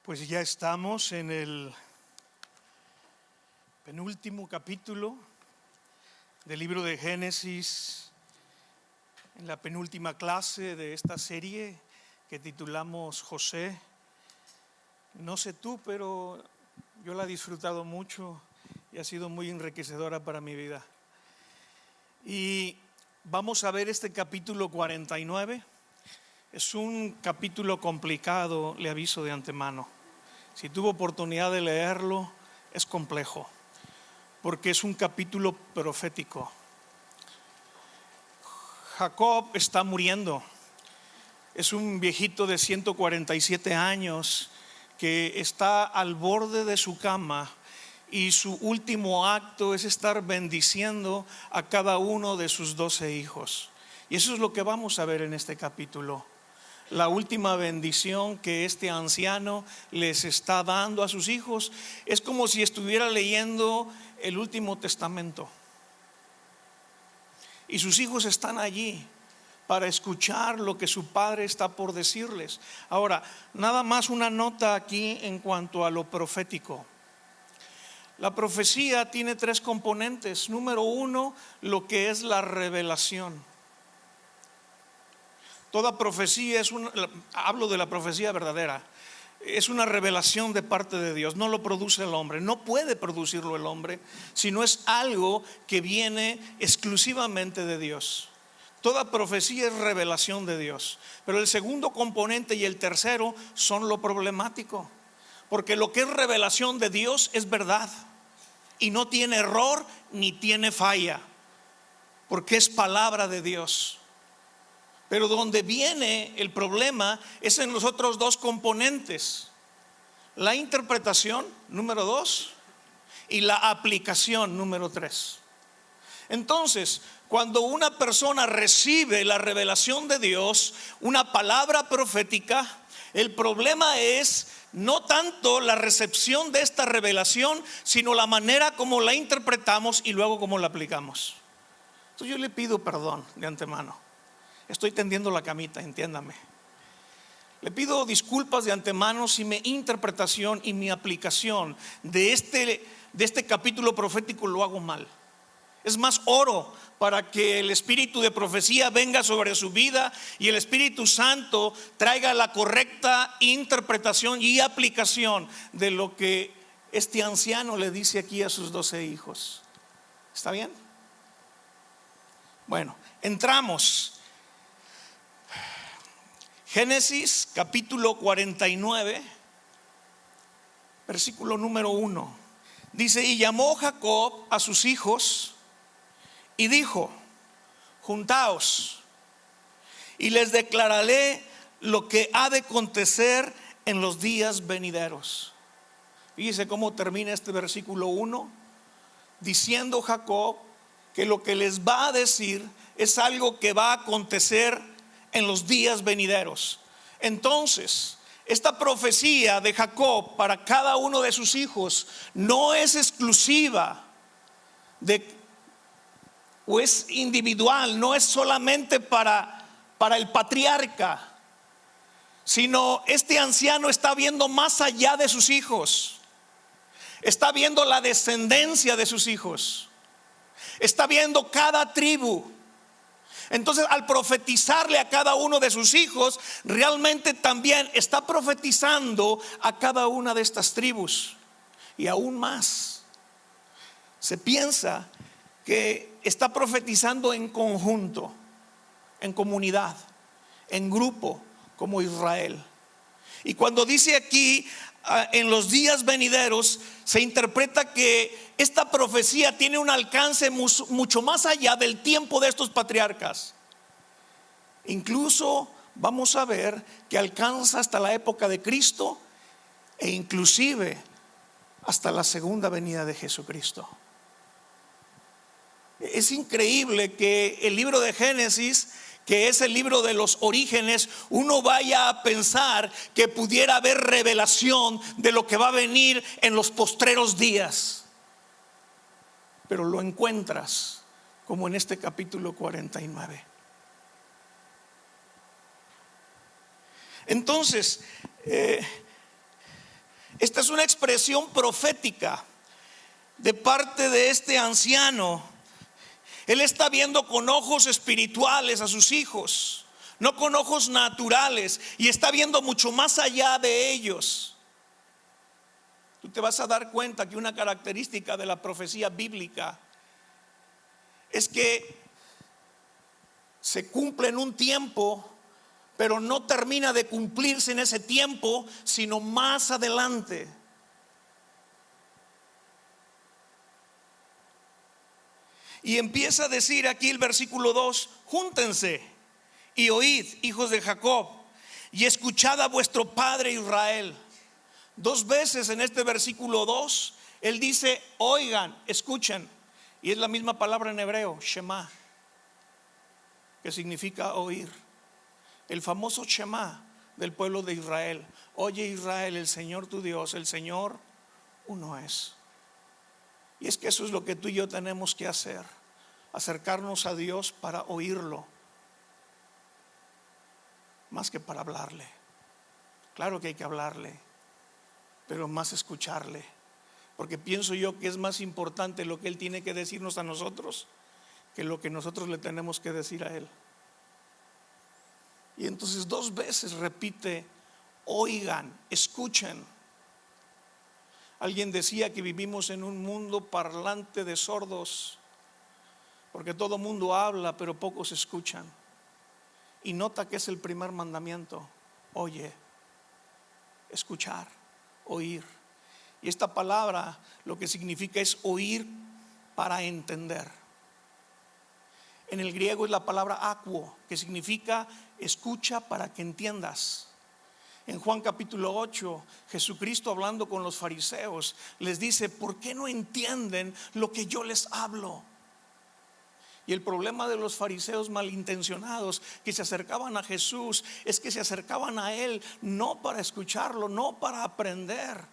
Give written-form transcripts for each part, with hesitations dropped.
Pues ya estamos en el penúltimo capítulo del libro de Génesis, en la penúltima clase de esta serie que titulamos José. No sé tú, pero yo la he disfrutado mucho y ha sido muy enriquecedora para mi vida. Y vamos a ver este capítulo 49. Es un capítulo complicado, le aviso de antemano. Si tuvo oportunidad de leerlo, es complejo, porque es un capítulo profético. Jacob está muriendo. Es un viejito de 147 años que está al borde de su cama y su último acto es estar bendiciendo a cada uno de sus 12 hijos. Y eso es lo que vamos a ver en este capítulo. La última bendición que este anciano les está dando a sus hijos es como si estuviera leyendo el último testamento. Y sus hijos están allí para escuchar lo que su padre está por decirles. Ahora, nada más una nota aquí en cuanto a lo profético. La profecía tiene 3 componentes. Número 1, lo que es la revelación. Toda profecía hablo de la profecía verdadera, es una revelación de parte de Dios. No lo produce el hombre, no puede producirlo el hombre, sino es algo que viene exclusivamente de Dios. Toda profecía es revelación de Dios. Pero el segundo componente y el tercero son lo problemático, porque lo que es revelación de Dios es verdad y no tiene error ni tiene falla, porque es palabra de Dios. Pero donde viene el problema es en los otros 2 componentes: la interpretación, número 2, y la aplicación, número 3. Entonces, cuando una persona recibe la revelación de Dios, una palabra profética, el problema es no tanto la recepción de esta revelación, sino la manera como la interpretamos y luego cómo la aplicamos. Entonces yo le pido perdón de antemano. Estoy tendiendo la camita, entiéndame. Le pido disculpas de antemano si mi interpretación y mi aplicación de este capítulo profético lo hago mal. Es más, oro para que el espíritu de profecía venga sobre su vida y el Espíritu Santo traiga la correcta interpretación y aplicación de lo que este anciano le dice aquí a sus 12 hijos. ¿Está bien? Bueno, entramos. Génesis capítulo 49, versículo número 1. Dice: y llamó Jacob a sus hijos y dijo: juntaos y les declararé lo que ha de acontecer en los días venideros. Fíjese cómo termina este versículo 1, diciendo Jacob que lo que les va a decir es algo que va a acontecer en los días venideros. Entonces, esta profecía de Jacob para cada uno de sus hijos no es exclusiva o es individual, no es solamente para el patriarca, sino este anciano está viendo más allá de sus hijos, está viendo la descendencia de sus hijos, está viendo cada tribu. Entonces, al profetizarle a cada uno de sus hijos, realmente también está profetizando a cada una de estas tribus. Y aún más, se piensa que está profetizando en conjunto, en comunidad, en grupo, como Israel. Y cuando dice aquí en los días venideros, se interpreta que esta profecía tiene un alcance mucho más allá del tiempo de estos patriarcas. Incluso vamos a ver que alcanza hasta la época de Cristo e inclusive hasta la segunda venida de Jesucristo. Es increíble que el libro de Génesis, que es el libro de los orígenes, uno vaya a pensar que pudiera haber revelación de lo que va a venir en los postreros días, pero lo encuentras como en este capítulo 49. Entonces, es una expresión profética de parte de este anciano. Él está viendo con ojos espirituales a sus hijos, no con ojos naturales, y está viendo mucho más allá de ellos. Tú te vas a dar cuenta que una característica de la profecía bíblica es que se cumple en un tiempo, pero no termina de cumplirse en ese tiempo, sino más adelante. Y empieza a decir aquí el versículo 2: júntense y oíd, hijos de Jacob, y escuchad a vuestro padre Israel. Dos veces en este versículo 2 él dice oigan, escuchen, y es la misma palabra en hebreo, Shema, que significa oír. El famoso Shema del pueblo de Israel: oye Israel, el Señor tu Dios, el Señor uno es. Y es que eso es lo que tú y yo tenemos que hacer: acercarnos a Dios para oírlo, más que para hablarle. Claro que hay que hablarle, pero más escucharle, porque pienso yo que es más importante lo que Él tiene que decirnos a nosotros que lo que nosotros le tenemos que decir a Él. Y entonces dos veces repite oigan, escuchen. Alguien decía que vivimos en un mundo parlante de sordos, porque todo mundo habla pero pocos escuchan. Y nota que es el primer mandamiento: oye, escuchar, oír. Y esta palabra lo que significa es oír para entender. En el griego es la palabra akuo, que significa escucha para que entiendas. En Juan capítulo 8, Jesucristo, hablando con los fariseos, les dice: ¿por qué no entienden lo que yo les hablo? Y el problema de los fariseos malintencionados que se acercaban a Jesús es que se acercaban a Él no para escucharlo, no para aprender,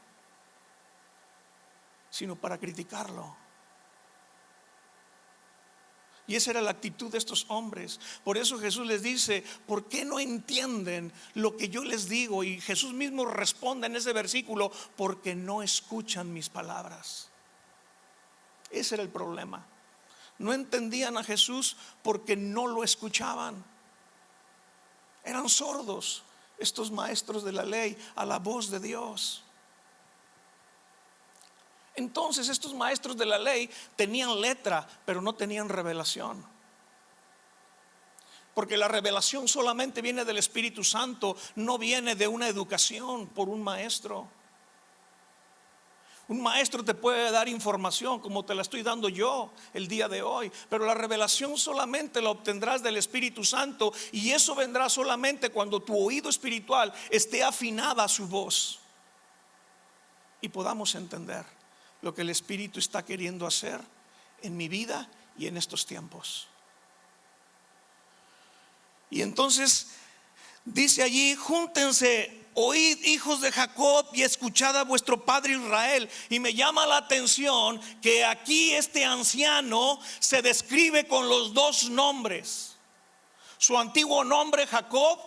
sino para criticarlo. Y esa era la actitud de estos hombres. Por eso Jesús les dice: ¿por qué no entienden lo que yo les digo? Y Jesús mismo responde en ese versículo: porque no escuchan mis palabras. Ese era el problema. No entendían a Jesús porque no lo escuchaban. Eran sordos estos maestros de la ley a la voz de Dios. Entonces estos maestros de la ley tenían letra, pero no tenían revelación. Porque la revelación solamente viene del Espíritu Santo, no viene de una educación por un maestro. Un maestro te puede dar información como te la estoy dando yo el día de hoy, pero la revelación solamente la obtendrás del Espíritu Santo, y eso vendrá solamente cuando tu oído espiritual esté afinada a su voz y podamos entender lo que el Espíritu está queriendo hacer en mi vida y en estos tiempos. Y entonces dice allí: júntense, oíd, hijos de Jacob, y escuchad a vuestro padre Israel. Y me llama la atención que aquí este anciano se describe con los dos nombres: su antiguo nombre Jacob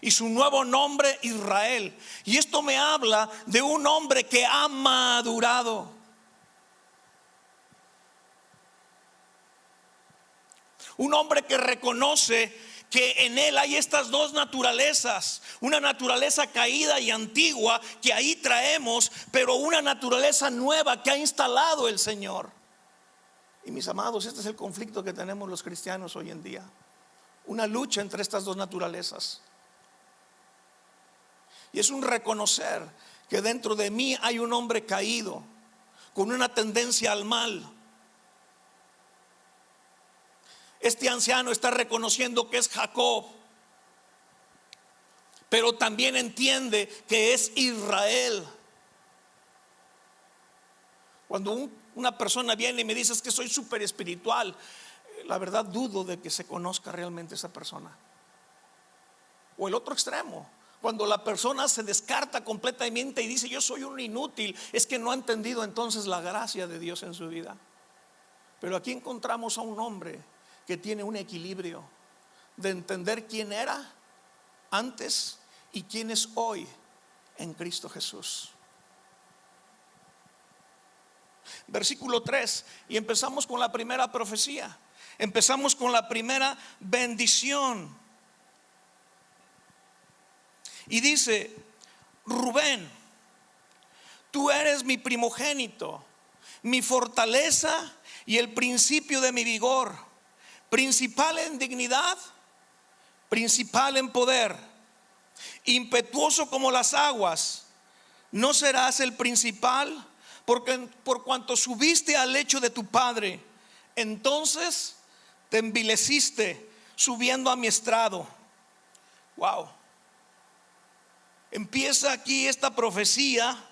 y su nuevo nombre Israel. Y esto me habla de un hombre que ha madurado. Un hombre que reconoce que en él hay estas dos naturalezas: una naturaleza caída y antigua que ahí traemos, pero una naturaleza nueva que ha instalado el Señor. Y mis amados, este es el conflicto que tenemos los cristianos hoy en día: una lucha entre estas dos naturalezas. Y es un reconocer que dentro de mí hay un hombre caído con una tendencia al mal. Este anciano está reconociendo que es Jacob, pero también entiende que es Israel. Cuando una persona viene y me dice: es que soy súper espiritual, la verdad dudo de que se conozca realmente esa persona. O el otro extremo, cuando la persona se descarta completamente y dice: yo soy un inútil, es que no ha entendido entonces la gracia de Dios en su vida. Pero aquí encontramos a un hombre que tiene un equilibrio de entender quién era antes y quién es hoy en Cristo Jesús. versículo 3, y empezamos con la primera profecía. Empezamos con la primera bendición. Y dice: Rubén, tú eres mi primogénito, mi fortaleza y el principio de mi vigor, principal en dignidad, principal en poder, impetuoso como las aguas. No serás el principal, porque por cuanto subiste al lecho de tu padre, entonces te envileciste subiendo a mi estrado. Wow. Empieza aquí esta profecía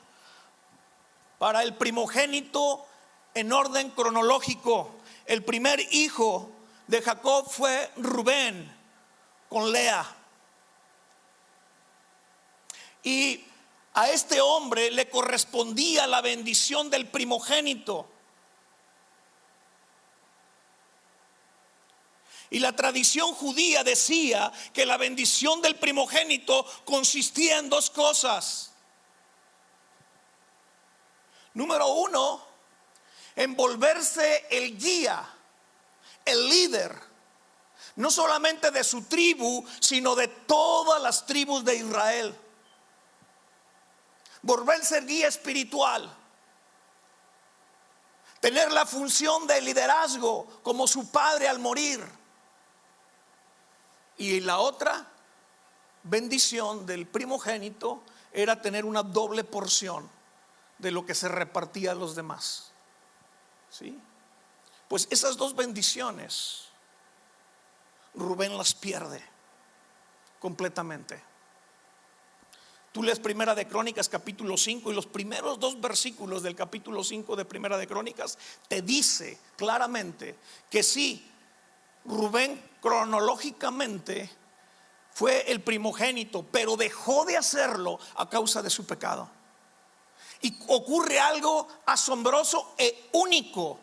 para el primogénito en orden cronológico. El primer hijo de Jacob fue Rubén con Lea. Y a este hombre le correspondía la bendición del primogénito. Y la tradición judía decía que la bendición del primogénito consistía en dos cosas. Número uno, en volverse el guía, el líder, no solamente de su tribu, sino de todas las tribus de Israel. Volverse guía espiritual, tener la función de liderazgo como su padre al morir. Y la otra bendición del primogénito era tener una doble porción de lo que se repartía a los demás. ¿Sí? Pues esas dos bendiciones Rubén las pierde completamente. Tú lees Primera de Crónicas capítulo 5 y los primeros 2 versículos del capítulo 5 de Primera de Crónicas te dice claramente que sí, Rubén cronológicamente fue el primogénito, pero dejó de hacerlo a causa de su pecado. Y ocurre algo asombroso e único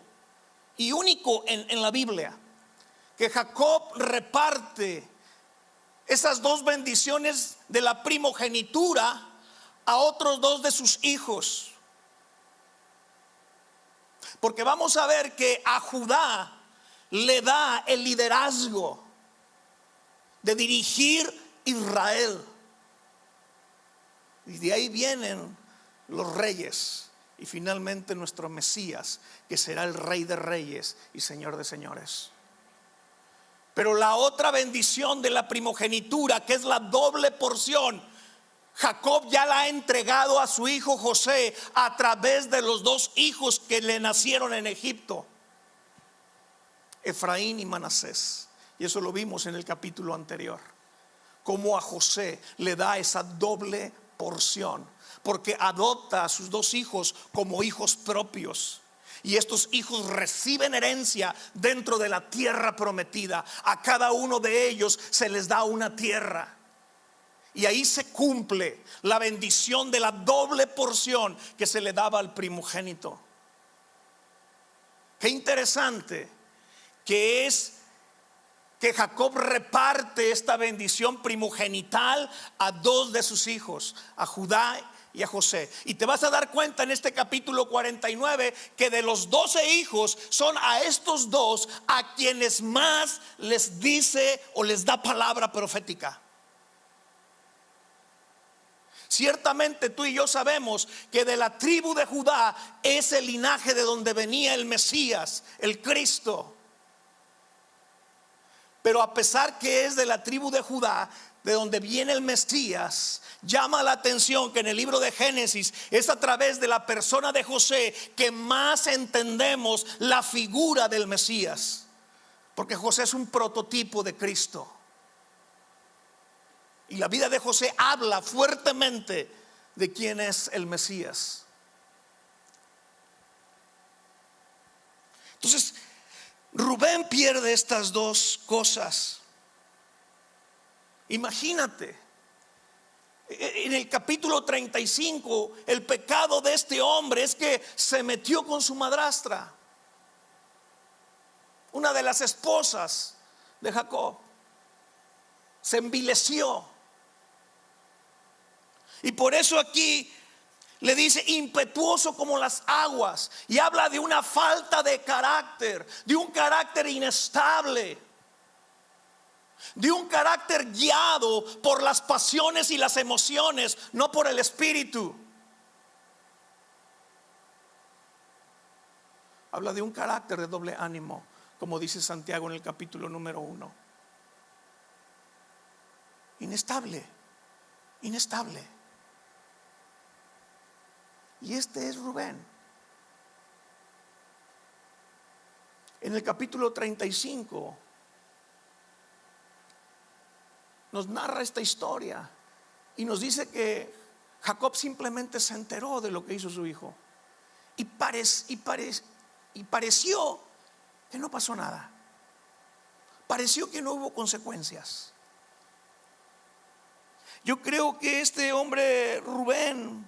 en la Biblia, que Jacob reparte esas dos bendiciones de la primogenitura a otros 2 de sus hijos. Porque vamos a ver que a Judá le da el liderazgo de dirigir Israel. Y de ahí vienen los reyes y finalmente nuestro Mesías, que será el Rey de Reyes y Señor de Señores. Pero la otra bendición de la primogenitura, que es la doble porción, Jacob ya la ha entregado a su hijo José a través de los 2 hijos que le nacieron en Egipto, Efraín y Manasés. Y eso lo vimos en el capítulo anterior, cómo a José le da esa doble porción, porque adopta a sus 2 hijos como hijos propios. Y estos hijos reciben herencia dentro de la tierra prometida. A cada uno de ellos se les da una tierra. Y ahí se cumple la bendición de la doble porción que se le daba al primogénito. Qué interesante que es que Jacob reparte esta bendición primogenital a 2 de sus hijos, a Judá y a José. Y te vas a dar cuenta en este capítulo 49 que de los 12 hijos son a estos 2 a quienes más les dice o les da palabra profética. Ciertamente tú y yo sabemos que de la tribu de Judá es el linaje de donde venía el Mesías, el Cristo. Pero a pesar que es de la tribu de Judá, de donde viene el Mesías, llama la atención que en el libro de Génesis es a través de la persona de José que más entendemos la figura del Mesías, porque José es un prototipo de Cristo. Y la vida de José habla fuertemente de quién es el Mesías. Entonces, Rubén pierde estas 2 cosas. Imagínate, en el capítulo 35, el pecado de este hombre es que se metió con su madrastra, una de las esposas de Jacob. Se envileció. Y por eso aquí Le dice impetuoso como las aguas, y habla de una falta de carácter, de un carácter inestable, de un carácter guiado por las pasiones y las emociones, no por el espíritu. Habla de un carácter de doble ánimo, como dice Santiago en el capítulo número 1. Inestable, inestable. Y este es Rubén. En el capítulo 35 nos narra esta historia y nos dice que Jacob simplemente se enteró de lo que hizo su hijo y pareció que no pasó nada. Pareció que no hubo consecuencias. Yo creo que este hombre Rubén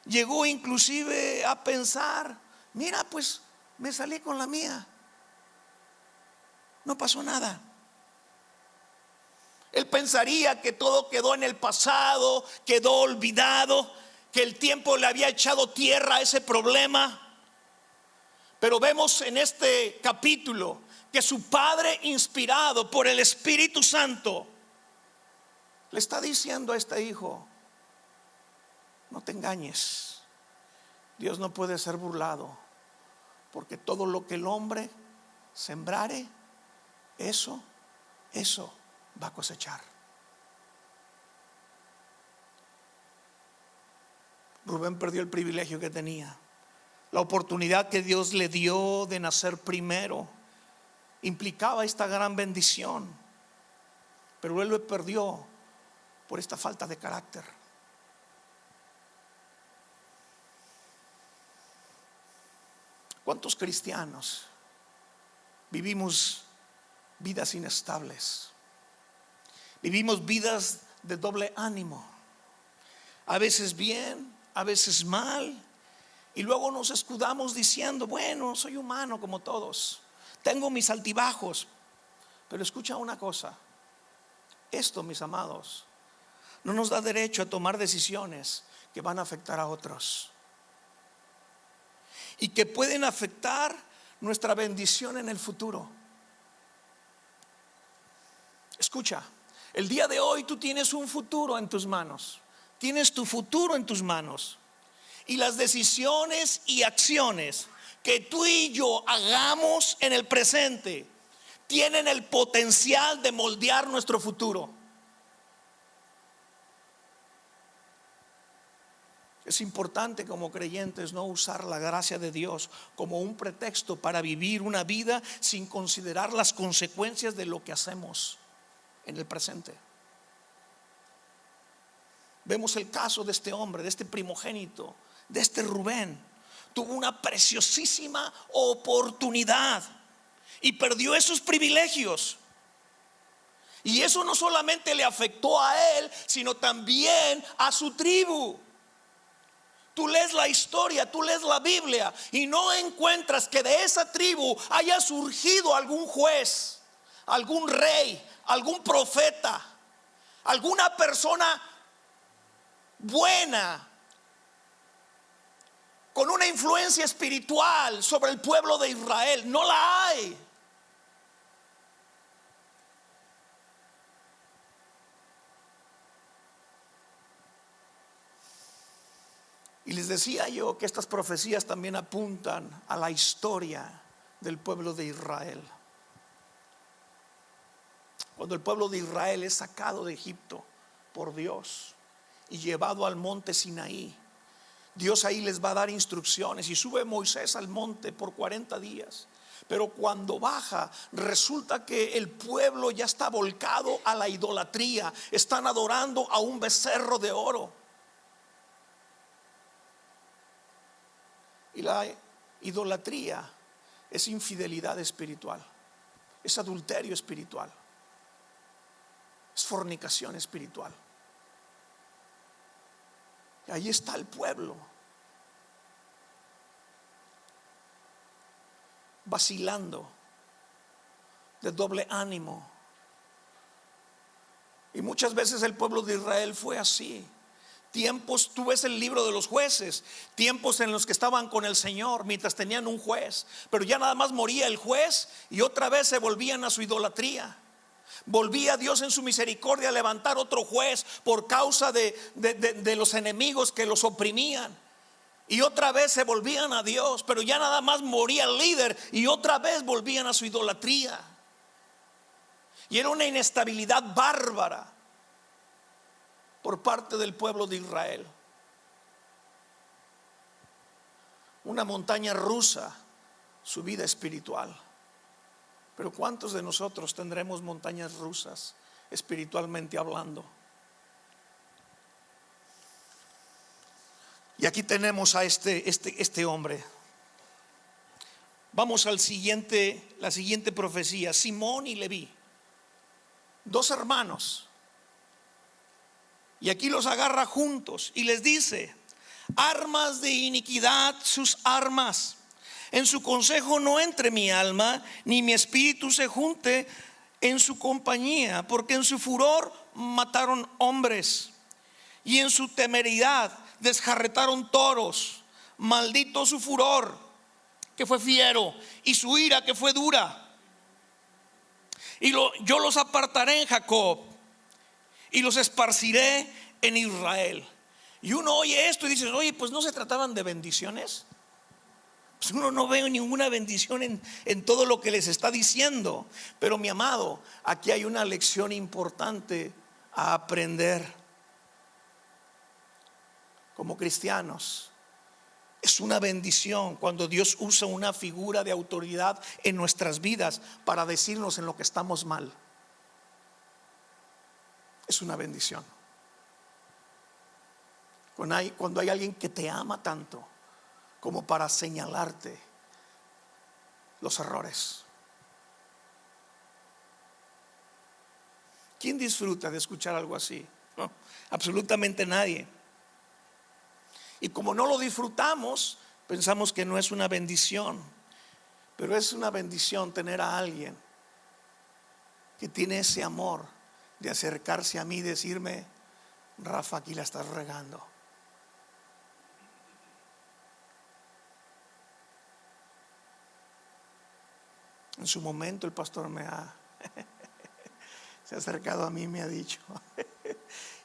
llegó inclusive a pensar: mira, pues me salí con la mía, no pasó nada. Él pensaría que todo quedó en el pasado, quedó olvidado, que el tiempo le había echado tierra a ese problema. Pero vemos en este capítulo que su padre, inspirado por el Espíritu Santo, le está diciendo a este hijo: no te engañes, Dios no puede ser burlado, porque todo lo que el hombre sembrare, eso va a cosechar. Rubén perdió el privilegio que tenía, la oportunidad que Dios le dio de nacer primero. Implicaba esta gran bendición, pero él lo perdió por esta falta de carácter. ¿Cuántos cristianos vivimos vidas inestables? Vivimos vidas de doble ánimo, a veces bien, a veces mal, y luego nos escudamos diciendo: bueno, soy humano como todos, tengo mis altibajos. Pero escucha una cosa: esto, mis amados, no nos da derecho a tomar decisiones que van a afectar a otros y que pueden afectar nuestra bendición en el futuro. Escucha, el día de hoy tú tienes un futuro en tus manos. Tienes tu futuro en tus manos. Y las decisiones y acciones que tú y yo hagamos en el presente tienen el potencial de moldear nuestro futuro. Es importante como creyentes no usar la gracia de Dios como un pretexto para vivir una vida sin considerar las consecuencias de lo que hacemos en el presente. Vemos el caso de este hombre, de este primogénito, de este Rubén. Tuvo una preciosísima oportunidad y perdió esos privilegios. Y eso no solamente le afectó a él, sino también a su tribu. Tú lees la historia, tú lees la Biblia y no encuentras que de esa tribu haya surgido algún juez, algún rey, algún profeta, alguna persona buena, con una influencia espiritual sobre el pueblo de Israel. No la hay. Y les decía yo que estas profecías también apuntan a la historia del pueblo de Israel. Cuando el pueblo de Israel es sacado de Egipto por Dios y llevado al monte Sinaí, Dios ahí les va a dar instrucciones y sube Moisés al monte por 40 días. Pero cuando baja, resulta que el pueblo ya está volcado a la idolatría. Están adorando a un becerro de oro. Y la idolatría es infidelidad espiritual, es adulterio espiritual, es fornicación espiritual. Y ahí está el pueblo vacilando, de doble ánimo. Y muchas veces el pueblo de Israel fue así. tiempos, tú ves el libro de los jueces, tiempos en los que estaban con el Señor mientras tenían un juez, pero ya nada más moría el juez y otra vez se volvían a su idolatría. Volvía Dios en su misericordia a levantar otro juez por causa de los enemigos que los oprimían, y otra vez se volvían a Dios, pero ya nada más moría el líder y otra vez volvían a su idolatría. Y era una inestabilidad bárbara por parte del pueblo de Israel. Una montaña rusa su vida espiritual. Pero ¿cuántos de nosotros tendremos montañas rusas espiritualmente hablando? Y aquí tenemos a este hombre. Vamos al la siguiente profecía. Simón y Leví, dos hermanos. Y aquí los agarra juntos y les dice: armas de iniquidad sus armas. En su consejo no entre mi alma, ni mi espíritu se junte en su compañía, porque en su furor mataron hombres y en su temeridad desjarretaron toros. Maldito su furor, que fue fiero, y su ira, que fue dura. Y yo los apartaré en Jacob y los esparciré en Israel. Y uno oye esto y dice: oye, pues no se trataban de bendiciones. Pues uno no ve ninguna bendición en todo lo que les está diciendo. Pero mi amado, aquí hay una lección importante a aprender. Como cristianos, es una bendición cuando Dios usa una figura de autoridad en nuestras vidas para decirnos en lo que estamos mal. Es una bendición. Cuando hay alguien que te ama tanto como para señalarte los errores. ¿Quién disfruta de escuchar algo así? No, absolutamente nadie. Y como no lo disfrutamos, pensamos que no es una bendición. Pero es una bendición tener a alguien que tiene ese amor de acercarse a mí y decirme: Rafa, aquí la estás regando. En su momento el pastor se ha acercado a mí y me ha dicho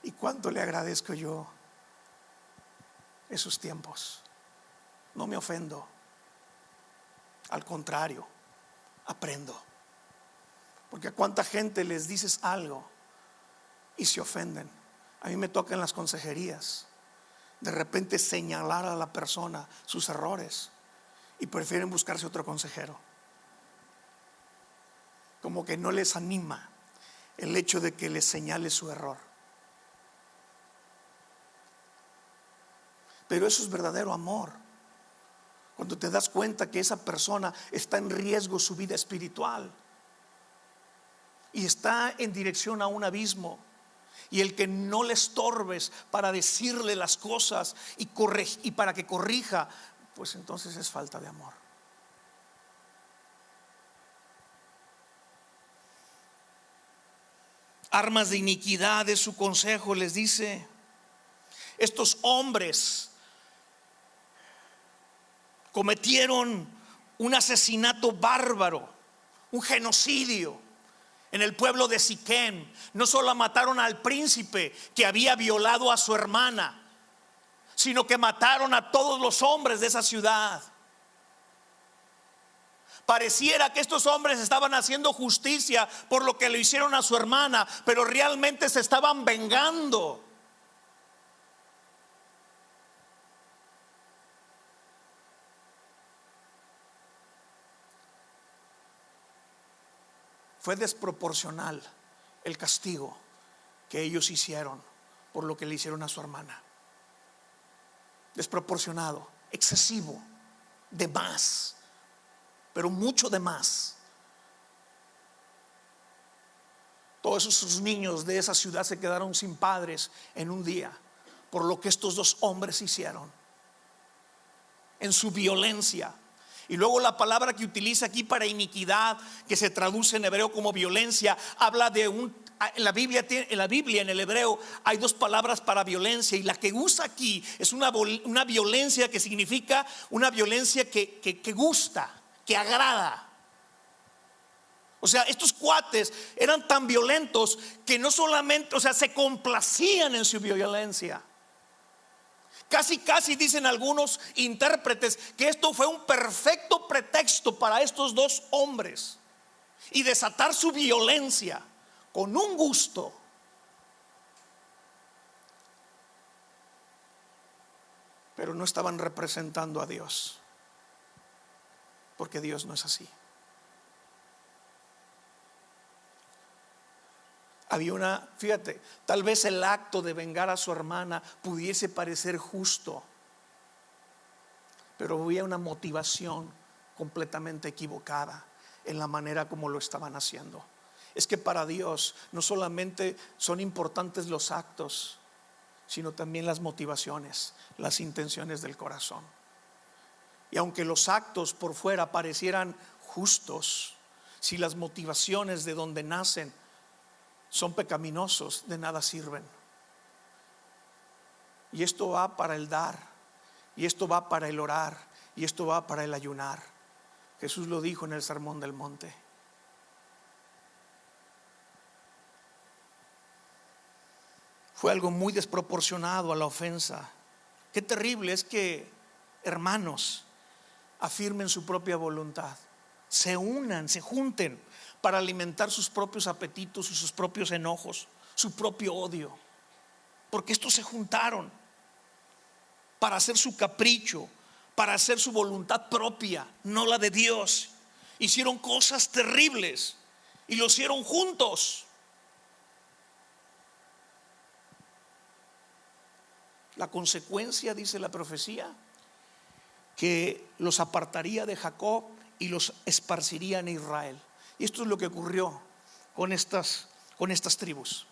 y cuánto le agradezco yo esos tiempos. No me ofendo, al contrario, aprendo. Porque a cuánta gente les dices algo y se ofenden. A mí me toca en las consejerías de repente señalar a la persona sus errores y prefieren buscarse otro consejero. Como que no les anima el hecho de que les señale su error. Pero eso es verdadero amor. Cuando te das cuenta que esa persona está en riesgo su vida espiritual y está en dirección a un abismo, y el que no le estorbes para decirle las cosas y para que corrija, pues entonces es falta de amor. Armas de iniquidad de su consejo, les dice. Estos hombres cometieron un asesinato bárbaro, un genocidio en el pueblo de Siquem. No solo mataron al príncipe que había violado a su hermana, sino que mataron a todos los hombres de esa ciudad. Pareciera que estos hombres estaban haciendo justicia por lo que le hicieron a su hermana, pero realmente se estaban vengando. Fue desproporcional el castigo que ellos hicieron por lo que le hicieron a su hermana. Desproporcionado, excesivo, de más, pero mucho de más. Todos esos niños de esa ciudad se quedaron sin padres en un día por lo que estos dos hombres hicieron en su violencia. Y luego la palabra que utiliza aquí para iniquidad, que se traduce en hebreo como violencia, habla de En la Biblia, en el hebreo, hay dos palabras para violencia, y la que usa aquí es una violencia que significa una violencia que gusta, que agrada. O sea, estos cuates eran tan violentos que no solamente, o sea, se complacían en su violencia. Casi dicen algunos intérpretes que esto fue un perfecto pretexto para estos dos hombres y desatar su violencia con un gusto. Pero no estaban representando a Dios, porque Dios no es así. Había fíjate, tal vez el acto de vengar a su hermana pudiese parecer justo, pero había una motivación completamente equivocada en la manera como lo estaban haciendo. Es que para Dios no solamente son importantes los actos, sino también las motivaciones, las intenciones del corazón. Y aunque los actos por fuera parecieran justos, si las motivaciones de donde nacen son pecaminosos, de nada sirven. Y esto va para el dar, y esto va para el orar, y esto va para el ayunar. Jesús lo dijo en el Sermón del Monte. Fue algo muy desproporcionado a la ofensa. Qué terrible es que hermanos afirmen su propia voluntad, se unan, se junten para alimentar sus propios apetitos y sus propios enojos, su propio odio. Porque estos se juntaron para hacer su capricho, para hacer su voluntad propia, no la de Dios. Hicieron cosas terribles y lo hicieron juntos. La consecuencia, dice la profecía, que los apartaría de Jacob y los esparciría en Israel. Y esto es lo que ocurrió con estas tribus.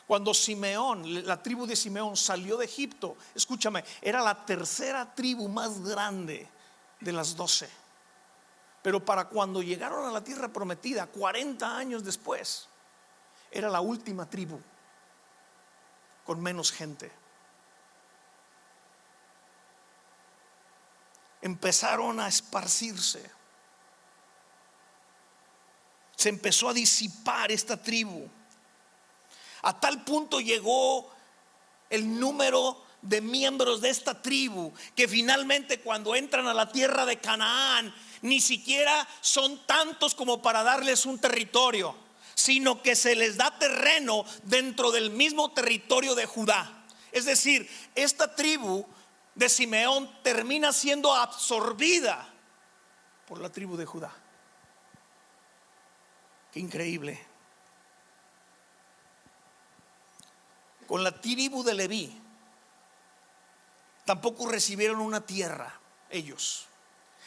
Cuando Simeón, la tribu de Simeón salió de Egipto, escúchame, era la tercera tribu más grande de las 12. Pero para cuando llegaron a la tierra prometida, 40 años después, era la última tribu con menos gente. Empezaron a esparcirse. Se empezó a disipar esta tribu. A tal punto llegó el número de miembros de esta tribu que finalmente cuando entran a la tierra de Canaán ni siquiera son tantos como para darles un territorio, sino que se les da terreno dentro del mismo territorio de Judá. Es decir, esta tribu de Simeón termina siendo absorbida por la tribu de Judá. Qué increíble. Con la tribu de Leví tampoco recibieron una tierra ellos,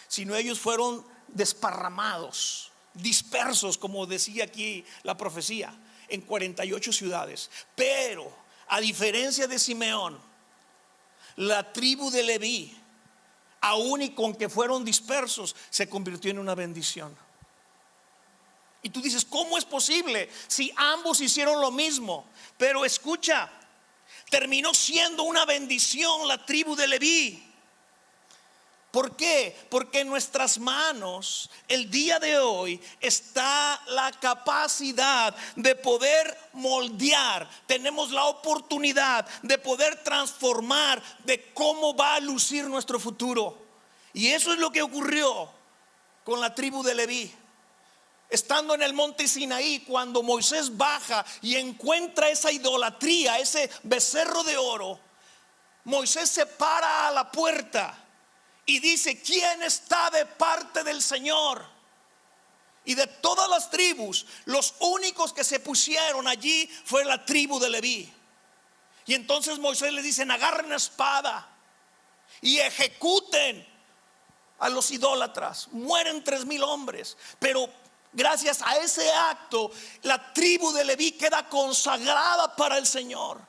sino ellos fueron desparramados, dispersos, como decía aquí la profecía, en 48 ciudades. Pero a diferencia de Simeón, la tribu de Leví, aun y con que fueron dispersos, se convirtió en una bendición. Y tú dices, ¿cómo es posible si ambos hicieron lo mismo? Pero escucha, terminó siendo una bendición la tribu de Leví. ¿Por qué? Porque en nuestras manos el día de hoy está la capacidad de poder moldear. Tenemos la oportunidad de poder transformar de cómo va a lucir nuestro futuro. Y eso es lo que ocurrió con la tribu de Leví. Estando en el monte Sinaí, cuando Moisés baja y encuentra esa idolatría, ese becerro de oro, Moisés se para a la puerta y dice: ¿quién está de parte del Señor? Y de todas las tribus, los únicos que se pusieron allí fue la tribu de Leví. Y entonces Moisés le dice: agarren una espada y ejecuten a los idólatras. Mueren 3,000 hombres. Pero gracias a ese acto, la tribu de Leví queda consagrada para el Señor.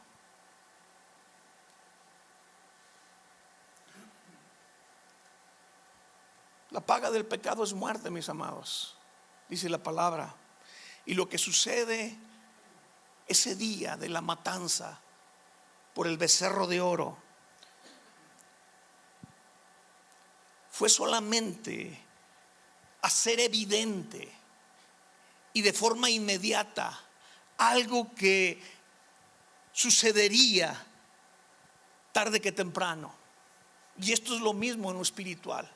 La paga del pecado es muerte, mis amados, dice la palabra. Y lo que sucede ese día de la matanza por el becerro de oro, fue solamente hacer evidente y de forma inmediata algo que sucedería tarde que temprano. Y esto es lo mismo en lo espiritual.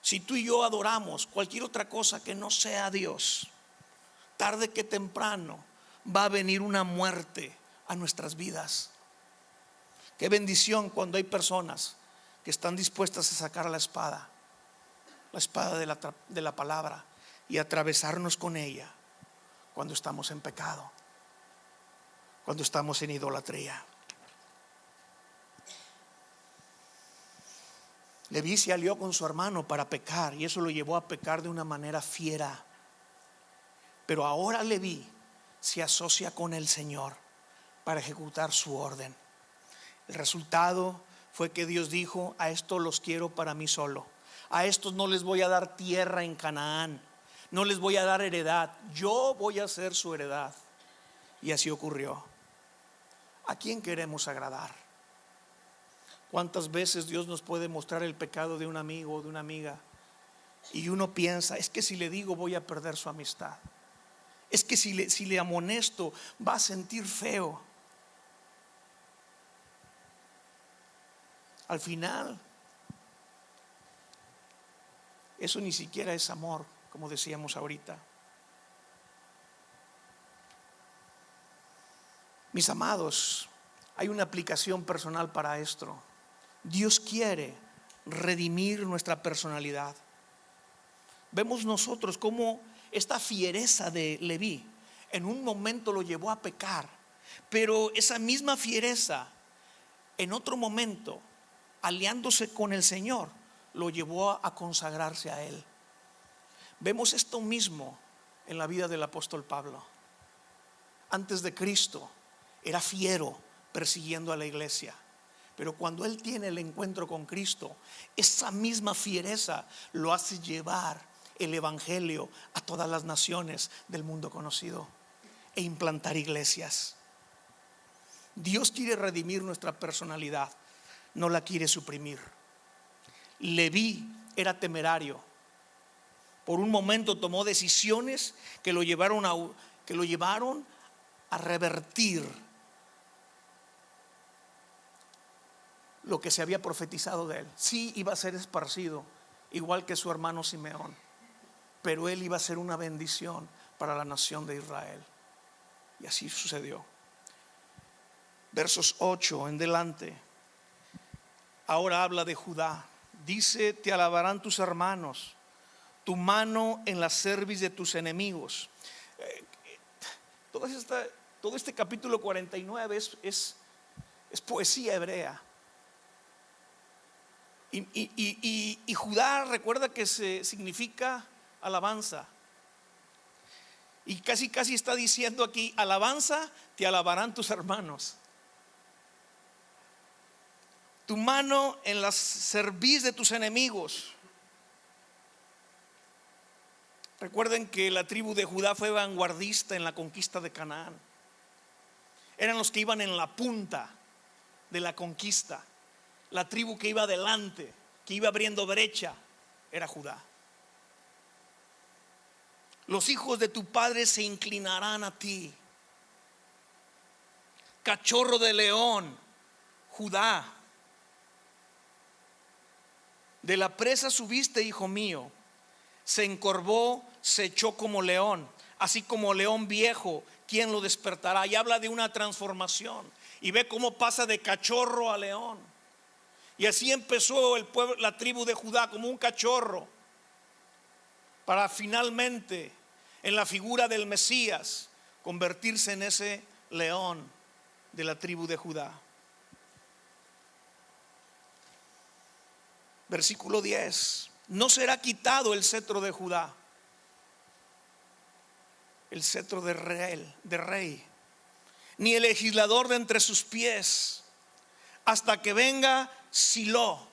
Si tú y yo adoramos cualquier otra cosa que no sea Dios, tarde que temprano va a venir una muerte a nuestras vidas. Qué bendición cuando hay personas que están dispuestas a sacar la espada de la palabra, y atravesarnos con ella cuando estamos en pecado, cuando estamos en idolatría. Leví se alió con su hermano para pecar, y eso lo llevó a pecar de una manera fiera. Pero ahora Leví se asocia con el Señor para ejecutar su orden. El resultado fue que Dios dijo: a estos los quiero para mí solo. A estos no les voy a dar tierra en Canaán, no les voy a dar heredad, yo voy a ser su heredad. Y así ocurrió. ¿A quién queremos agradar? ¿Cuántas veces Dios nos puede mostrar el pecado de un amigo o de una amiga, y uno piensa: es que si le digo voy a perder su amistad, es que si le amonesto va a sentir feo? Al final, eso ni siquiera es amor, como decíamos ahorita. Mis amados, hay una aplicación personal para esto. Dios quiere redimir nuestra personalidad. Vemos nosotros cómo esta fiereza de Leví en un momento lo llevó a pecar, pero esa misma fiereza en otro momento, aliándose con el Señor, lo llevó a consagrarse a Él. Vemos esto mismo en la vida del apóstol Pablo. Antes de Cristo era fiero persiguiendo a la iglesia, pero cuando él tiene el encuentro con Cristo, esa misma fiereza lo hace llevar el evangelio a todas las naciones del mundo conocido e implantar iglesias. Dios quiere redimir nuestra personalidad, no la quiere suprimir. Leví era temerario. Por un momento tomó decisiones que lo llevaron a revertir lo que se había profetizado de él. Sí, iba a ser esparcido, igual que su hermano Simeón, pero él iba a ser una bendición para la nación de Israel. Y así sucedió. Versos 8 en delante. Ahora habla de Judá. Dice: te alabarán tus hermanos, tu mano en la cerviz de tus enemigos. Todo este capítulo 49 es poesía hebrea. Y Judá, recuerda que significa alabanza. Y casi está diciendo aquí: alabanza, te alabarán tus hermanos. Tu mano en la cerviz de tus enemigos. Recuerden que la tribu de Judá fue vanguardista en la conquista de Canaán. Eran los que iban en la punta de la conquista. La tribu que iba adelante, que iba abriendo brecha, era Judá. Los hijos de tu padre se inclinarán a ti. Cachorro de león, Judá. De la presa subiste, hijo mío. Se encorvó, se echó como león, así como león viejo, ¿quién lo despertará? Y habla de una transformación. Y ve cómo pasa de cachorro a león. Y así empezó el pueblo, la tribu de Judá, como un cachorro, para finalmente, en la figura del Mesías, convertirse en ese león de la tribu de Judá. Versículo 10. No será quitado el cetro de Judá, el cetro de rey, ni el legislador de entre sus pies, hasta que venga Silo.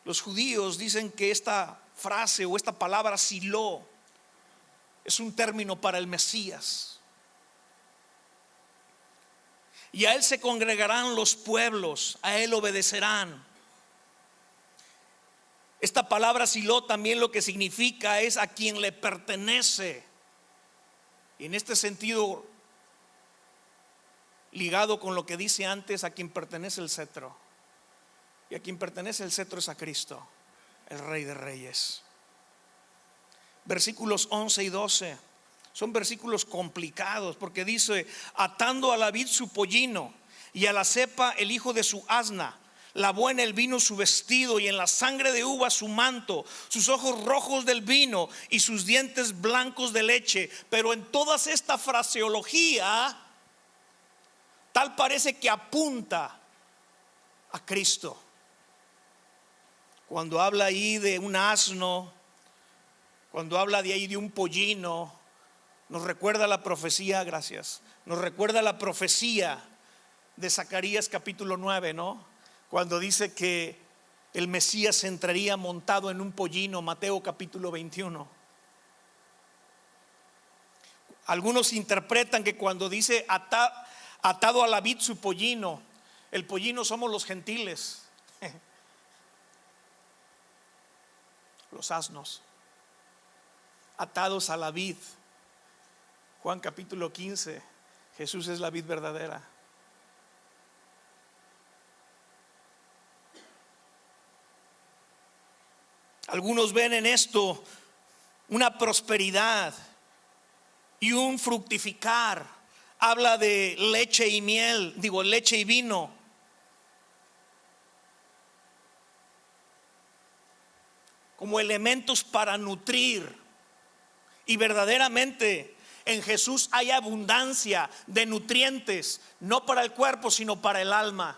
Los judíos dicen que esta frase o esta palabra Silo es un término para el Mesías. Y a él se congregarán los pueblos, a él obedecerán. Esta palabra Silo también lo que significa es a quien le pertenece. Y en este sentido, ligado con lo que dice antes, a quien pertenece el cetro. Y a quien pertenece el cetro es a Cristo, el Rey de Reyes. Versículos 11 y 12 son versículos complicados, porque dice: atando a la vid su pollino, y a la cepa el hijo de su asna, lavó en el vino su vestido, y en la sangre de uva su manto, sus ojos rojos del vino y sus dientes blancos de leche. Pero en toda esta fraseología, tal parece que apunta a Cristo. Cuando habla ahí de un asno, cuando habla de ahí de un pollino, nos recuerda la profecía, nos recuerda la profecía de Zacarías capítulo 9, ¿no? Cuando dice que el Mesías entraría montado en un pollino, Mateo capítulo 21. Algunos interpretan que cuando dice atado a la vid su pollino, el pollino somos los gentiles, los asnos, atados a la vid. Juan capítulo 15, Jesús es la vid verdadera. Algunos ven en esto una prosperidad y un fructificar. Habla de leche y miel, leche y vino. Como elementos para nutrir. Y verdaderamente en Jesús hay abundancia de nutrientes, no para el cuerpo, sino para el alma.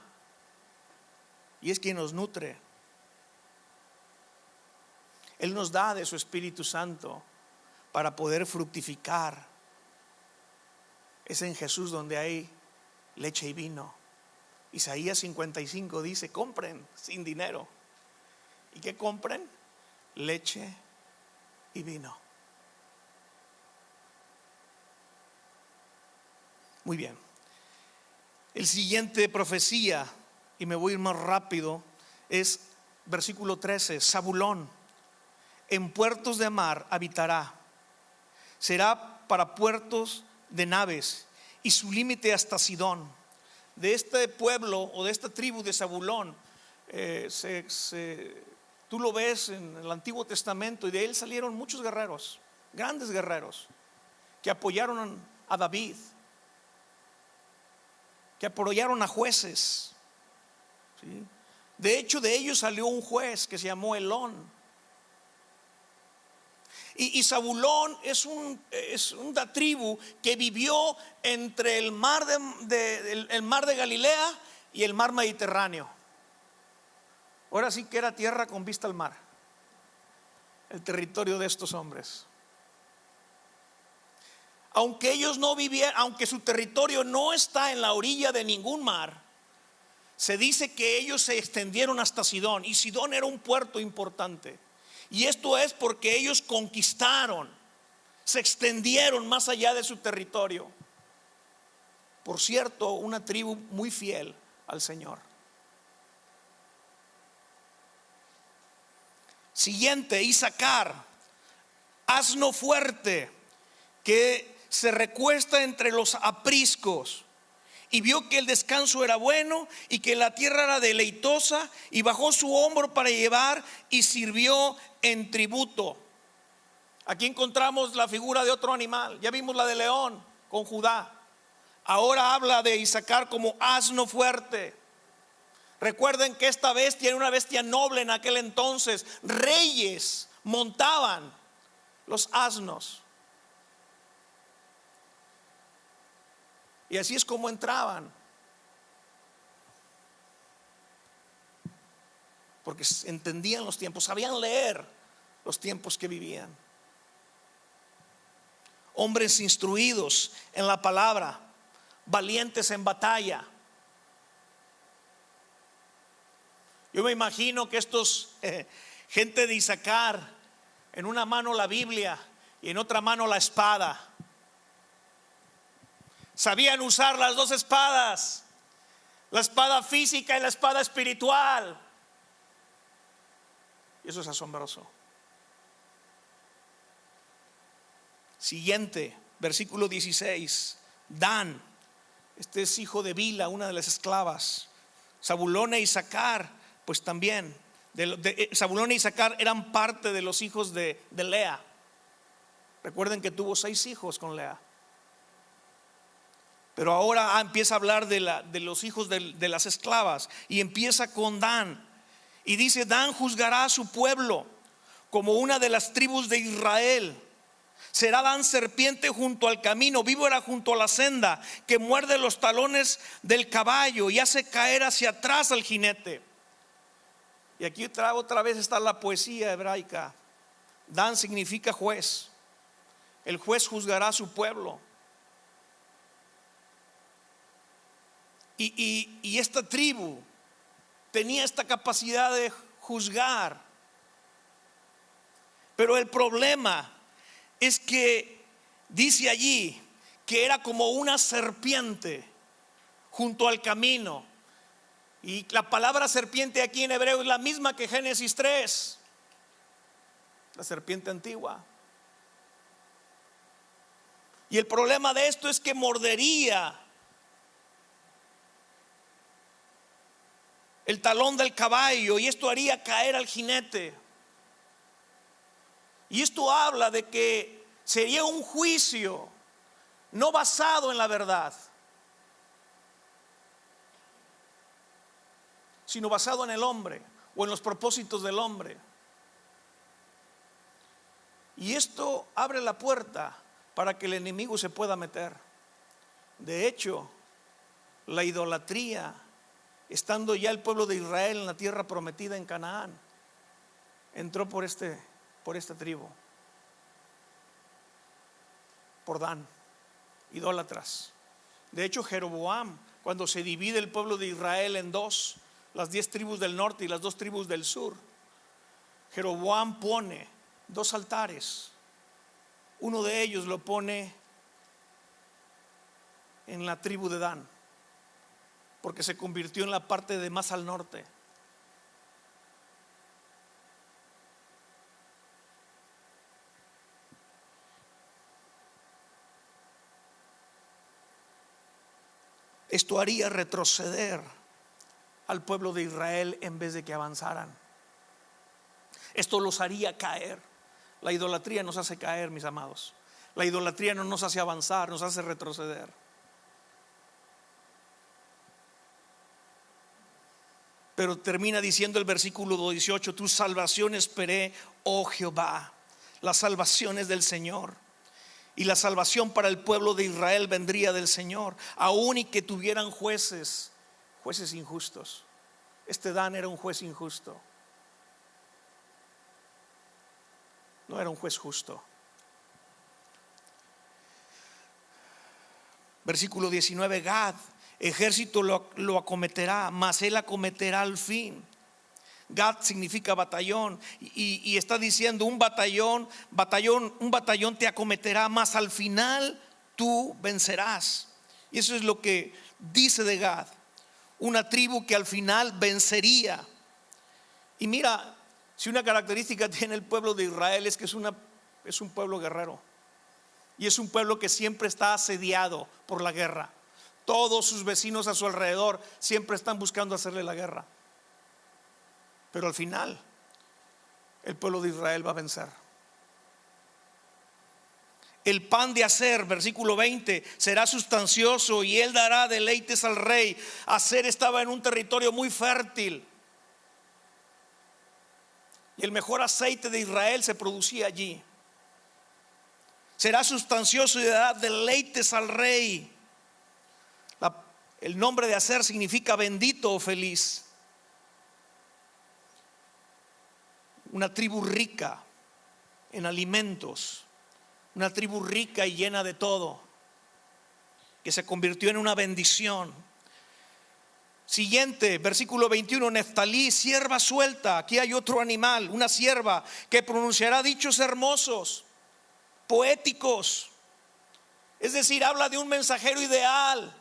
Y es quien nos nutre. Él nos da de su Espíritu Santo para poder fructificar. Es en Jesús donde hay leche y vino. Isaías 55 dice: compren sin dinero. ¿Y qué compren? Leche y vino. Muy bien. El siguiente profecía, y me voy a ir más rápido, es versículo 13. Zabulón en puertos de mar habitará, será para puertos de naves, y su límite hasta Sidón. De este pueblo o de esta tribu de Zabulón, tú lo ves en el Antiguo Testamento, y de él salieron muchos guerreros, grandes guerreros, que apoyaron a David, que apoyaron a jueces, ¿sí? De hecho, de ellos salió un juez que se llamó Elón. Y Zabulón es una tribu que vivió entre el mar de Galilea y el mar Mediterráneo. Ahora sí que era tierra con vista al mar, el territorio de estos hombres. Aunque ellos no vivían, aunque su territorio no está en la orilla de ningún mar, se dice que ellos se extendieron hasta Sidón, y Sidón era un puerto importante. Y esto es porque ellos conquistaron, se extendieron más allá de su territorio. Por cierto, una tribu muy fiel al Señor. Siguiente, Isaacar, asno fuerte que se recuesta entre los apriscos, y vio que el descanso era bueno y que la tierra era deleitosa, y bajó su hombro para llevar y sirvió en tributo. Aquí encontramos la figura de otro animal. Ya vimos la de león con Judá. Ahora habla de Isaacar como asno fuerte. Recuerden que esta bestia era una bestia noble en aquel entonces. Reyes montaban los asnos. Y así es como entraban, porque entendían los tiempos, sabían leer los tiempos que vivían. Hombres instruidos en la palabra, valientes en batalla. Yo me imagino que estos gente de Isaacar, en una mano la Biblia y en otra mano la espada. Sabían usar las dos espadas, la espada física y la espada espiritual. Y eso es asombroso. Siguiente, versículo 16. Dan, este es hijo de Bila, una de las esclavas. Zabulón e Isaacar, pues también. Zabulón e Isaacar eran parte de los hijos de Lea. Recuerden que tuvo 6 hijos con Lea. Pero ahora empieza a hablar de los hijos de las esclavas. Y empieza con Dan. Y dice: Dan juzgará a su pueblo como una de las tribus de Israel. Será Dan serpiente junto al camino, víbora junto a la senda, que muerde los talones del caballo y hace caer hacia atrás al jinete. Y aquí otra vez está la poesía hebraica. Dan significa juez. El juez juzgará a su pueblo. Y esta tribu tenía esta capacidad de juzgar. Pero el problema es que dice allí que era como una serpiente junto al camino. Y la palabra serpiente aquí en hebreo es la misma que Génesis 3, la serpiente antigua. Y el problema de esto es que mordería el talón del caballo y esto haría caer al jinete. Y esto habla de que sería un juicio no basado en la verdad, sino basado en el hombre o en los propósitos del hombre. Y esto abre la puerta para que el enemigo se pueda meter. De hecho, la idolatría, estando ya el pueblo de Israel en la tierra prometida en Canaán, entró por esta tribu, por Dan, idólatras. De hecho, Jeroboam, cuando se divide el pueblo de Israel en dos, las 10 tribus del norte y las 2 tribus del sur, Jeroboam pone 2 altares. Uno de ellos lo pone en la tribu de Dan, porque se convirtió en la parte de más al norte. Esto haría retroceder al pueblo de Israel en vez de que avanzaran. Esto los haría caer. La idolatría nos hace caer, mis amados. La idolatría no nos hace avanzar, nos hace retroceder. Pero termina diciendo el versículo 18: tu salvación esperé, oh Jehová. La salvación es del Señor. Y la salvación para el pueblo de Israel vendría del Señor, aun y que tuvieran jueces injustos. Este Dan era un juez injusto. No era un juez justo. Versículo 19: Gad, ejército lo acometerá, mas él acometerá al fin. Gad significa batallón, y está diciendo un batallón te acometerá, mas al final tú vencerás. Y eso es lo que dice de Gad, una tribu que al final vencería. Y mira, si una característica tiene el pueblo de Israel es que es un pueblo guerrero. Y es un pueblo que siempre está asediado por la guerra. Todos sus vecinos a su alrededor siempre están buscando hacerle la guerra. Pero al final el pueblo de Israel va a vencer. El pan de Aser, versículo 20, será sustancioso y él dará deleites al rey. Aser estaba en un territorio muy fértil y el mejor aceite de Israel se producía allí. Será sustancioso y dará deleites al rey. El nombre de Aser significa bendito o feliz. Una tribu rica en alimentos, una tribu rica y llena de todo, que se convirtió en una bendición. Siguiente, versículo 21: Neftalí, sierva suelta. Aquí hay otro animal, una sierva que pronunciará dichos hermosos. poéticos. Es decir, habla de un mensajero ideal.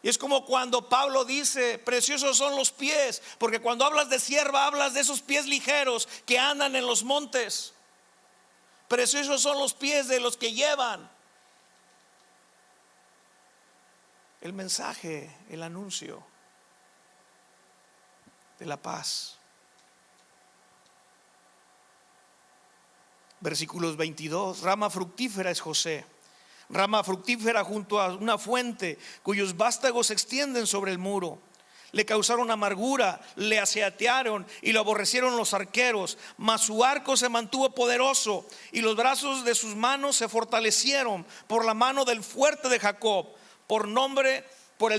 Y es como cuando Pablo dice: preciosos son los pies, porque cuando hablas de sierva hablas de esos pies ligeros que andan en los montes. Preciosos son los pies de los que llevan el mensaje, el anuncio de la paz. Versículos 22: rama fructífera es José, rama fructífera junto a una fuente, cuyos vástagos se extienden sobre el muro. Le causaron amargura, le asaetearon y lo aborrecieron los arqueros, mas su arco se mantuvo poderoso y los brazos de sus manos se fortalecieron por la mano del fuerte de Jacob, por el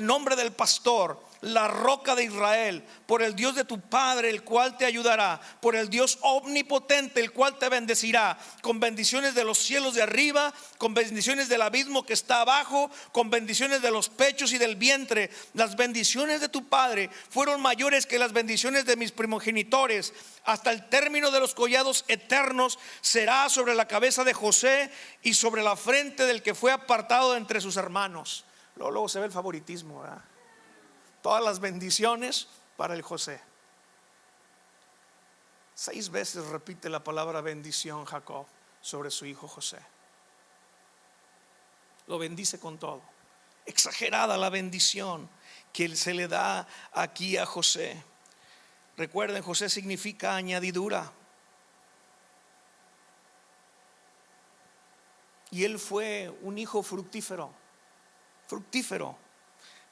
nombre del pastor, la roca de Israel, por el Dios de tu padre, el cual te ayudará, por el Dios omnipotente, el cual te bendecirá, con bendiciones de los cielos de arriba, con bendiciones del abismo que está abajo, con bendiciones de los pechos y del vientre. Las bendiciones de tu padre fueron mayores que las bendiciones de mis primogenitores. Hasta el término de los collados eternos será sobre la cabeza de José y sobre la frente del que fue apartado de entre sus hermanos. Luego se ve el favoritismo, ¿verdad? Todas las bendiciones para el José. 6 veces repite la palabra bendición Jacob sobre su hijo José. Lo bendice con todo. Exagerada la bendición que se le da aquí a José. Recuerden, José significa añadidura. Y él fue un hijo fructífero.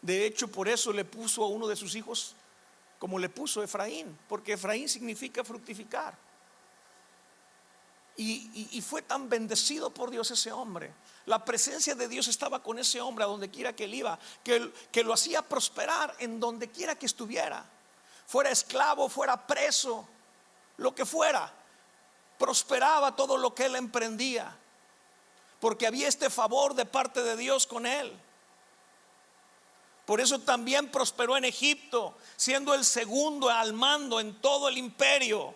De hecho, por eso le puso a uno de sus hijos como le puso Efraín, porque Efraín significa fructificar. Y fue tan bendecido por Dios ese hombre. La presencia de Dios estaba con ese hombre a donde quiera que él iba, que lo hacía prosperar en donde quiera que estuviera. Fuera esclavo, fuera preso, lo que fuera, prosperaba todo lo que él emprendía, porque había este favor de parte de Dios con él. Por eso también prosperó en Egipto, siendo el segundo al mando en todo el imperio.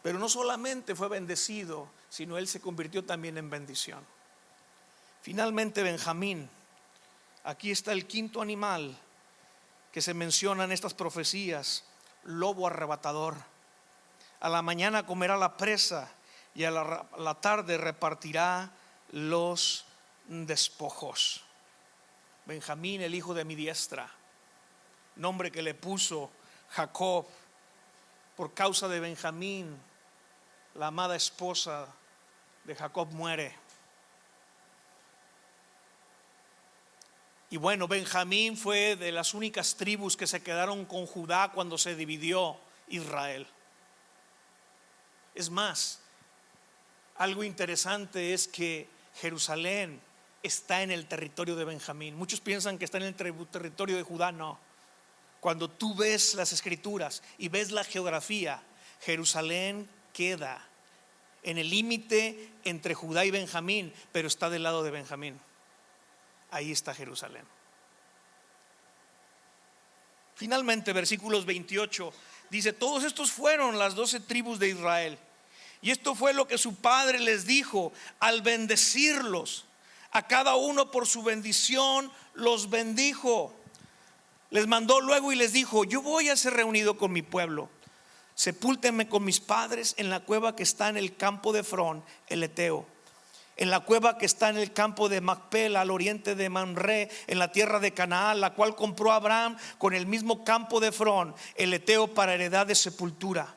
Pero no solamente fue bendecido, sino él se convirtió también en bendición. Finalmente, Benjamín. Aquí está el quinto animal que se menciona en estas profecías: lobo arrebatador. A la mañana comerá la presa y a la tarde repartirá los despojos. Benjamín, el hijo de mi diestra, nombre que le puso Jacob. Por causa de Benjamín, la amada esposa de Jacob muere. Y bueno, Benjamín fue de las únicas tribus que se quedaron con Judá cuando se dividió Israel. Es más, algo interesante es que Jerusalén está en el territorio de Benjamín. Muchos piensan que está en el territorio de Judá. No. Cuando tú ves las escrituras y ves la geografía, Jerusalén queda en el límite entre Judá y Benjamín, pero está del lado de Benjamín. Ahí está Jerusalén. Finalmente, versículos 28 dice: todos estos fueron las 12 tribus de Israel. Y esto fue lo que su padre les dijo al bendecirlos. A cada uno por su bendición los bendijo. Les mandó luego y les dijo: yo voy a ser reunido con mi pueblo. Sepúltenme con mis padres en la cueva que está en el campo de Efrón, el Eteo, en la cueva que está en el campo de Macpela, al oriente de Mamre, en la tierra de Canaán, la cual compró Abraham con el mismo campo de Efrón, el Eteo, para heredad de sepultura.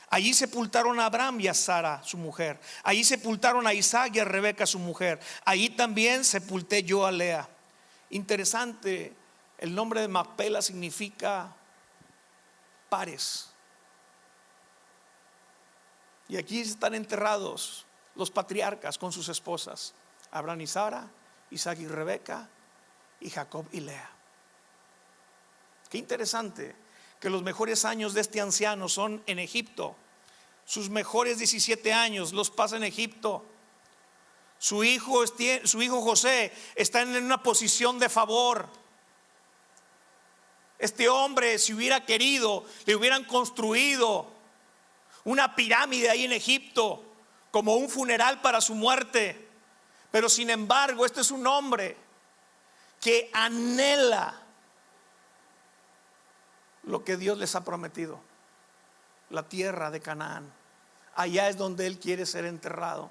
Allí sepultaron a Abraham y a Sara, su mujer. Allí sepultaron a Isaac y a Rebeca, su mujer. Allí también sepulté yo a Lea. Interesante, el nombre de Macpela significa pares. Y aquí están enterrados los patriarcas con sus esposas: Abraham y Sara, Isaac y Rebeca, y Jacob y Lea. Qué interesante que los mejores años de este anciano son en Egipto. Sus mejores 17 años los pasa en Egipto. Su hijo José está en una posición de favor. Este hombre, si hubiera querido, le hubieran construido una pirámide ahí en Egipto como un funeral para su muerte. Pero sin embargo, este es un hombre que anhela lo que Dios les ha prometido, la tierra de Canaán. Allá es donde él quiere ser enterrado.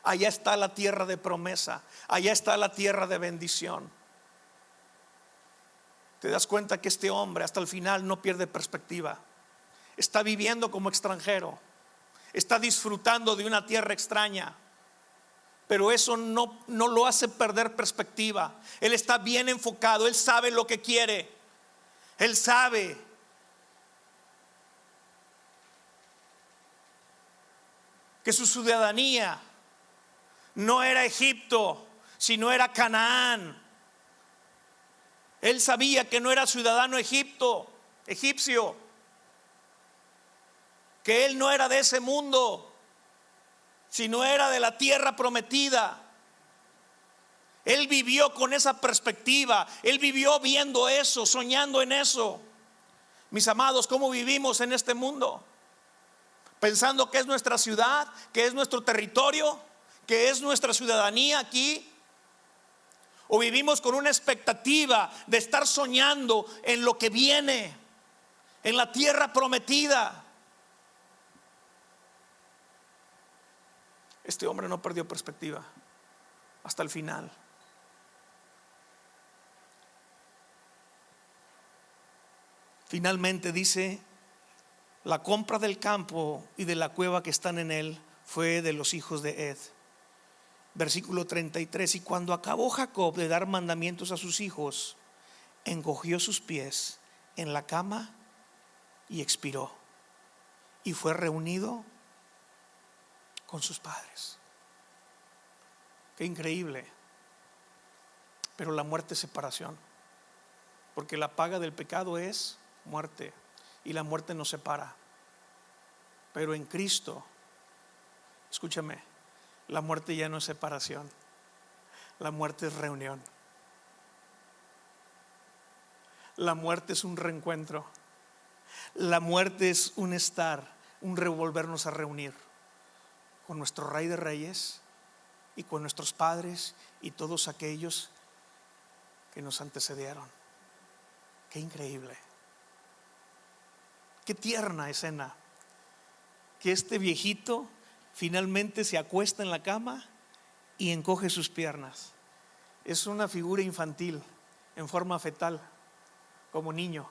Allá está la tierra de promesa. Allá está la tierra de bendición. Te das cuenta que este hombre hasta el final no pierde perspectiva. Está viviendo como extranjero. Está disfrutando de una tierra extraña. Pero eso no lo hace perder perspectiva. Él está bien enfocado. Él sabe lo que quiere. Él sabe que su ciudadanía no era Egipto, sino era Canaán. Él sabía que no era ciudadano egipcio, que él no era de ese mundo, sino era de la tierra prometida. Él vivió con esa perspectiva. Él vivió viendo eso, soñando en eso. Mis amados, ¿cómo vivimos en este mundo? Pensando que es nuestra ciudad, que es nuestro territorio, que es nuestra ciudadanía aquí. O vivimos con una expectativa de estar soñando en lo que viene, en la tierra prometida. Este hombre no perdió perspectiva hasta el final. Finalmente dice: la compra del campo y de la cueva que están en él fue de los hijos de Ed. Versículo 33: y cuando acabó Jacob de dar mandamientos a sus hijos, encogió sus pies en la cama y expiró, y fue reunido con sus padres. Qué increíble. Pero la muerte es separación, porque la paga del pecado es muerte, y la muerte nos separa. Pero en Cristo, escúchame, la muerte ya no es separación, la muerte es reunión. La muerte es un reencuentro. La muerte es un estar, un revolvernos a reunir con nuestro Rey de Reyes y con nuestros padres y todos aquellos que nos antecedieron. Qué increíble. Qué tierna escena, que este viejito finalmente se acuesta en la cama y encoge sus piernas. Es una figura infantil en forma fetal, como niño.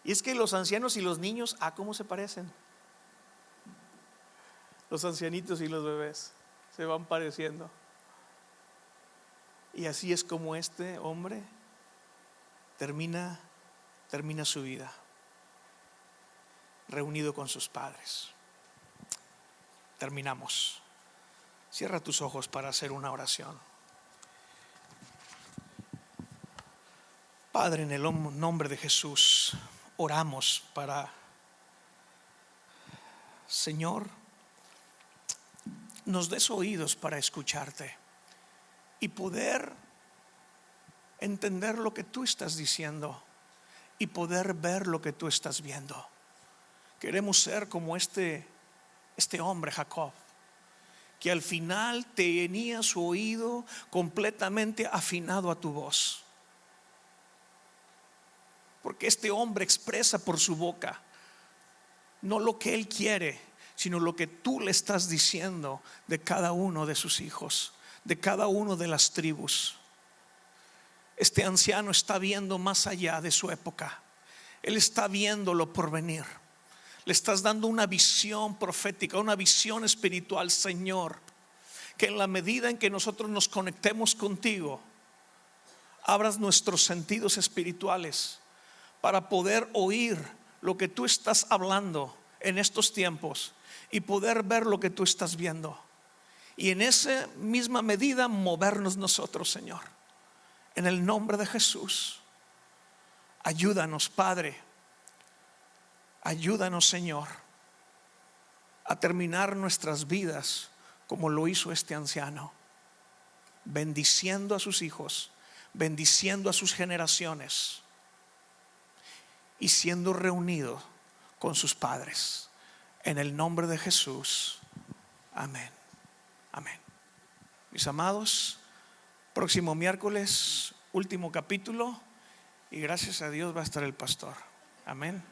Y es que los ancianos y los niños, ¿cómo se parecen? Los ancianitos y los bebés se van pareciendo. Y así es como este hombre termina su vida, reunido con sus padres. Terminamos. Cierra tus ojos para hacer una oración. Padre, en el nombre de Jesús, oramos para, Señor, nos des oídos para escucharte y poder entender lo que tú estás diciendo y poder ver lo que tú estás viendo. Queremos ser como este hombre Jacob, que al final tenía su oído completamente afinado a tu voz, porque este hombre expresa por su boca no lo que él quiere, sino lo que tú le estás diciendo de cada uno de sus hijos, de cada uno de las tribus. Este anciano está viendo más allá de su época. Él está viendo lo por venir. Le estás dando una visión profética, una visión espiritual, Señor, que en la medida en que nosotros nos conectemos contigo, abras nuestros sentidos espirituales para poder oír lo que tú estás hablando en estos tiempos y poder ver lo que tú estás viendo, y en esa misma medida movernos nosotros, Señor. En el nombre de Jesús, ayúdanos, Padre. Ayúdanos, Señor, a terminar nuestras vidas como lo hizo este anciano, bendiciendo a sus hijos, bendiciendo a sus generaciones, y siendo reunido con sus padres. En el nombre de Jesús. Amén. Amén. Mis amados, próximo miércoles, último capítulo, y gracias a Dios va a estar el pastor. Amén.